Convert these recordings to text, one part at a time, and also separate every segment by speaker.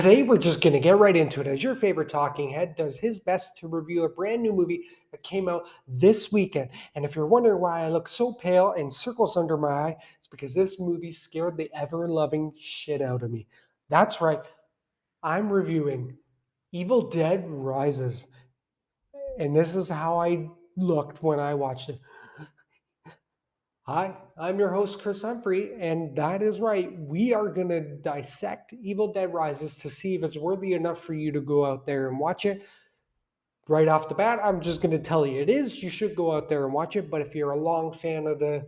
Speaker 1: Today, we're just going to get right into it. As your favorite talking head does his best to review a brand new movie that came out this weekend. And if you're wondering why I look so pale and circles under my eye, it's because this movie scared the ever loving shit out of me. That's right, I'm reviewing Evil Dead Rises. And this is how I looked when I watched it. Hi, I'm your host, Chris Humphrey, and that is right. We are going to dissect Evil Dead Rises to see if it's worthy enough for you to go out there and watch it. Right off the bat, I'm just going to tell you it is. You should go out there and watch it. But if you're a long fan of the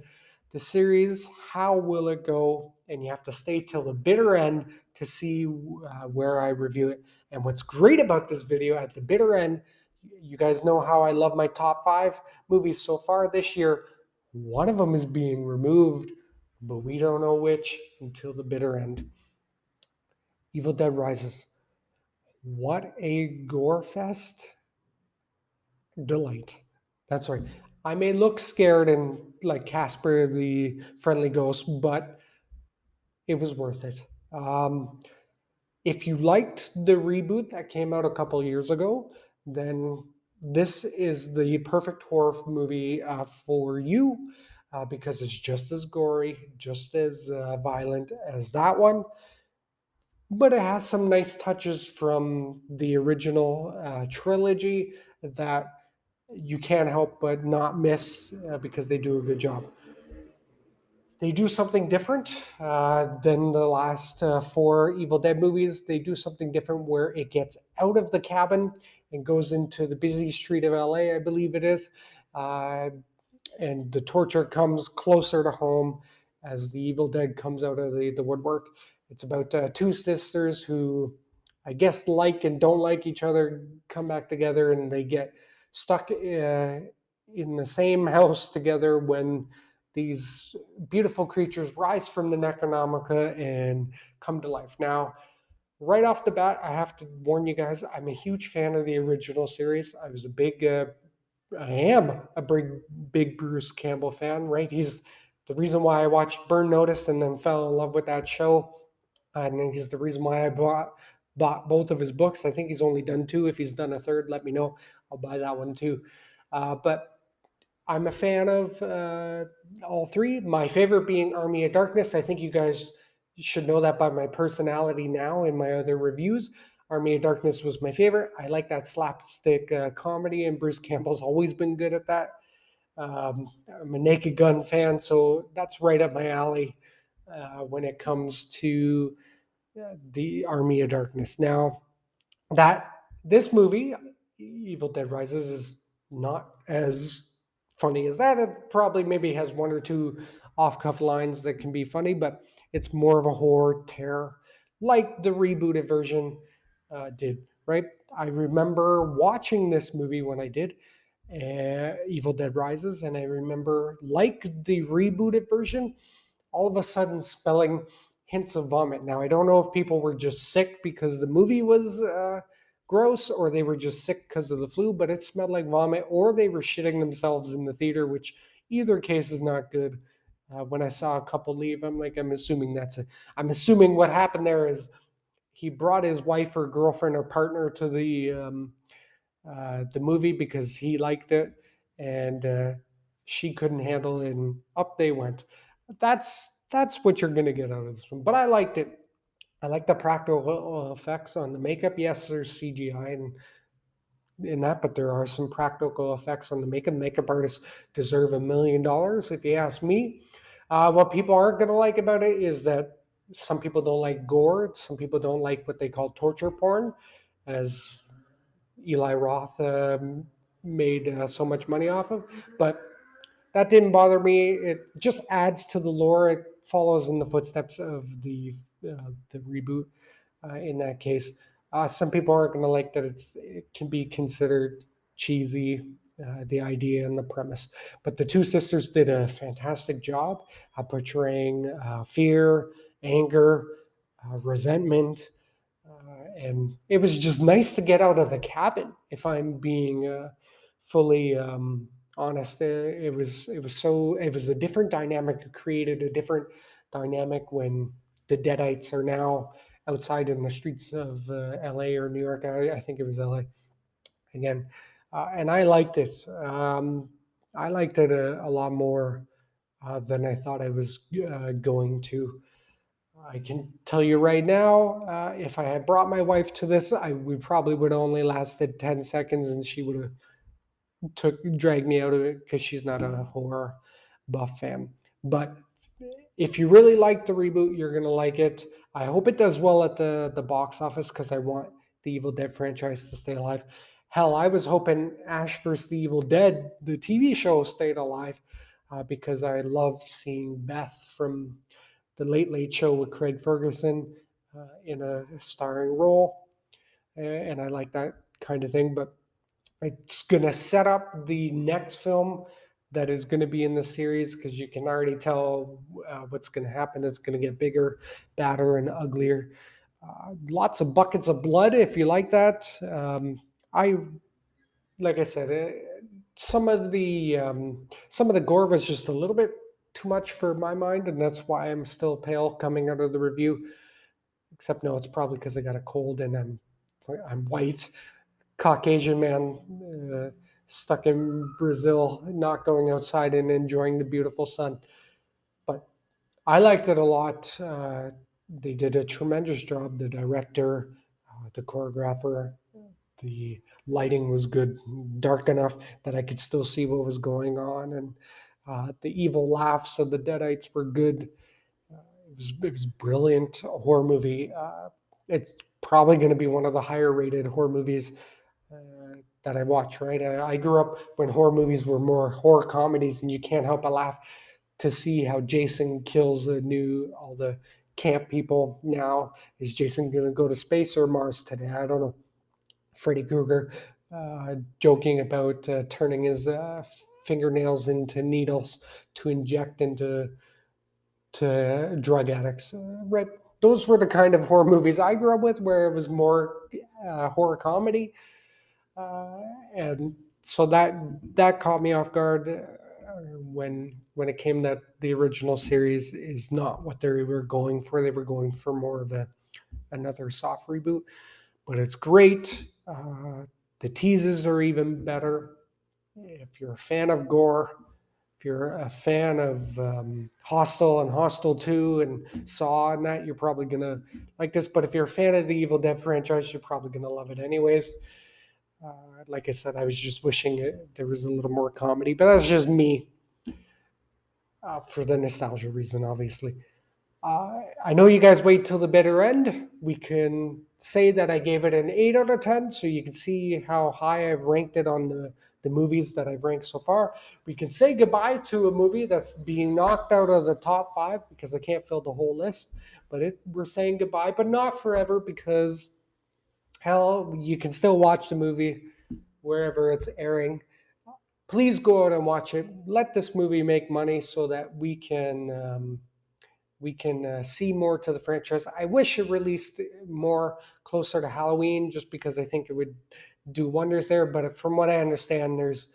Speaker 1: series, how will it go? And you have to stay till the bitter end to see where I review it. And what's great about this video at the bitter end, you guys know how I love my top 5 movies so far this year. One of them is being removed, but we don't know which until the bitter end. Evil Dead Rises. What a gore fest delight. That's right. I may look scared and like Casper the Friendly Ghost, but it was worth it. If you liked the reboot that came out a couple years ago, then this is the perfect horror movie for you because it's just as gory, just as violent as that one. But it has some nice touches from the original trilogy that you can't help but not miss because they do a good job. They do something different than the last 4 Evil Dead movies. They do something different where it gets out of the cabin and goes into the busy street of LA, I believe it is. Uh, and the torture comes closer to home as the Evil Dead comes out of the woodwork. It's about 2 sisters who, I guess, like and don't like each other, come back together, and they get stuck in the same house together when these beautiful creatures rise from the Necronomicon and come to life. Now, right off the bat, I have to warn you guys, I'm a huge fan of the original series. I am a big Bruce Campbell fan, right? He's the reason why I watched Burn Notice and then fell in love with that show. And then he's the reason why I bought both of his books. I think he's only done 2. If he's done a third, let me know. I'll buy that one too. But I'm a fan of all 3. My favorite being Army of Darkness. I think you guys should know that by my personality now in my other reviews. Army of Darkness was my favorite. I like that slapstick comedy, and Bruce Campbell's always been good at that. I'm a Naked Gun fan, so that's right up my alley when it comes to the Army of Darkness. Now, that this movie, Evil Dead Rises, is not as funny as that. It probably maybe has 1 or 2 off-cuff lines that can be funny, but it's more of a horror terror, like the rebooted version did. Right? I remember watching this movie when I did Evil Dead Rises, and I remember, like the rebooted version, all of a sudden spelling hints of vomit. Now, I don't know if people were just sick because the movie was gross or they were just sick because of the flu, but it smelled like vomit or they were shitting themselves in the theater, which either case is not good. When I saw a couple leave, I'm assuming that's it. I'm assuming what happened there is he brought his wife or girlfriend or partner to the movie because he liked it and she couldn't handle it, and up they went. That's what you're going to get out of this one. But I liked it. I like the practical effects on the makeup. Yes, there's CGI in that, but there are some practical effects on the makeup. Makeup artists deserve $1 million, if you ask me. What people aren't going to like about it is that some people don't like gore. Some people don't like what they call torture porn, as Eli Roth made so much money off of. But that didn't bother me. It just adds to the lore. It follows in the footsteps of the reboot. In that case, some people aren't going to like that. It can be considered cheesy, the idea and the premise. But the 2 sisters did a fantastic job portraying fear, anger, resentment, and it was just nice to get out of the cabin. If I'm being fully honest, it was a different dynamic. It created a different dynamic when the deadites are now outside in the streets of LA or New York. I think it was LA again, and I liked it. I liked it a lot more than I thought I was going to. I can tell you right now, if I had brought my wife to this, we probably would have only lasted 10 seconds, and she would have dragged me out of it because she's not a horror buff fan. But if you really like the reboot, you're gonna like it. I hope it does well at the box office because I want the Evil Dead franchise to stay alive. Hell, I was hoping Ash vs. the Evil Dead, the TV show, stayed alive because I loved seeing Beth from the Late Late Show with Craig Ferguson in a starring role, and I like that kind of thing. But it's going to set up the next film that is going to be in the series because you can already tell what's going to happen. It's going to get bigger, badder, and uglier. Lots of buckets of blood if you like that. I like I said, some of the gore was just a little bit too much for my mind, and that's why I'm still pale coming out of the review. Except no, it's probably because I got a cold and I'm white. Caucasian man stuck in Brazil, not going outside and enjoying the beautiful sun. But I liked it a lot. They did a tremendous job. The director, the choreographer, the lighting was good, dark enough that I could still see what was going on, and the evil laughs of the deadites were good. It was brilliant horror movie. It's probably going to be one of the higher rated horror movies that I watch, right? I grew up when horror movies were more horror comedies, and you can't help but laugh to see how Jason kills all the camp people now. Is Jason going to go to space or Mars today? I don't know. Freddy Krueger joking about turning his fingernails into needles to inject into drug addicts. Right. Those were the kind of horror movies I grew up with, where it was more horror comedy, uh, and so that caught me off guard when it came that the original series is not what they were going for. They were going for more of another soft reboot, but it's great. The teases are even better. If you're a fan of gore, if you're a fan of Hostel and Hostel 2 and Saw and that, you're probably going to like this. But if you're a fan of the Evil Dead franchise, you're probably going to love it anyways. Like I said, I was just wishing there was a little more comedy, but that's just me for the nostalgia reason, obviously. I know you guys wait till the bitter end. We can say that I gave it an 8 out of 10, so you can see how high I've ranked it on the movies that I've ranked so far. We can say goodbye to a movie that's being knocked out of the top 5 because I can't fill the whole list, but we're saying goodbye, but not forever because, hell, you can still watch the movie wherever it's airing. Please go out and watch it. Let this movie make money so that we can see more to the franchise. I wish it released more closer to Halloween, just because I think it would do wonders there. But from what I understand, there's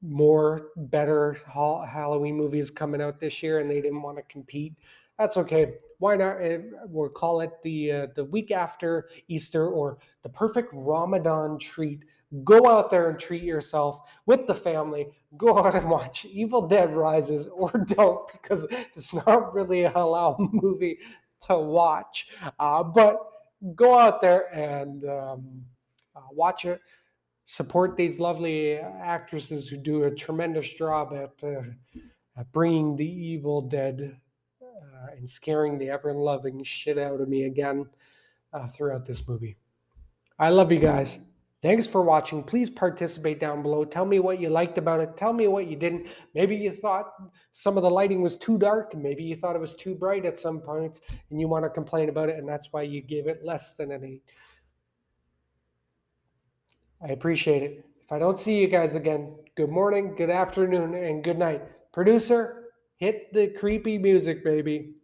Speaker 1: more better Halloween movies coming out this year, and they didn't want to compete. That's okay. Why not? We'll call it the week after Easter, or the perfect Ramadan treat. Go out there and treat yourself with the family. Go out and watch Evil Dead Rises, or don't, because it's not really a halal movie to watch. But go out there and watch it. Support these lovely actresses who do a tremendous job at bringing the Evil Dead and scaring the ever loving shit out of me again throughout this movie. I love you guys. Thanks for watching. Please participate down below. Tell me what you liked about it. Tell me what you didn't. Maybe you thought some of the lighting was too dark. Maybe you thought it was too bright at some points and you want to complain about it, and that's why you gave it less than an 8. I appreciate it. If I don't see you guys again, good morning, good afternoon, and good night. Producer, hit the creepy music, baby.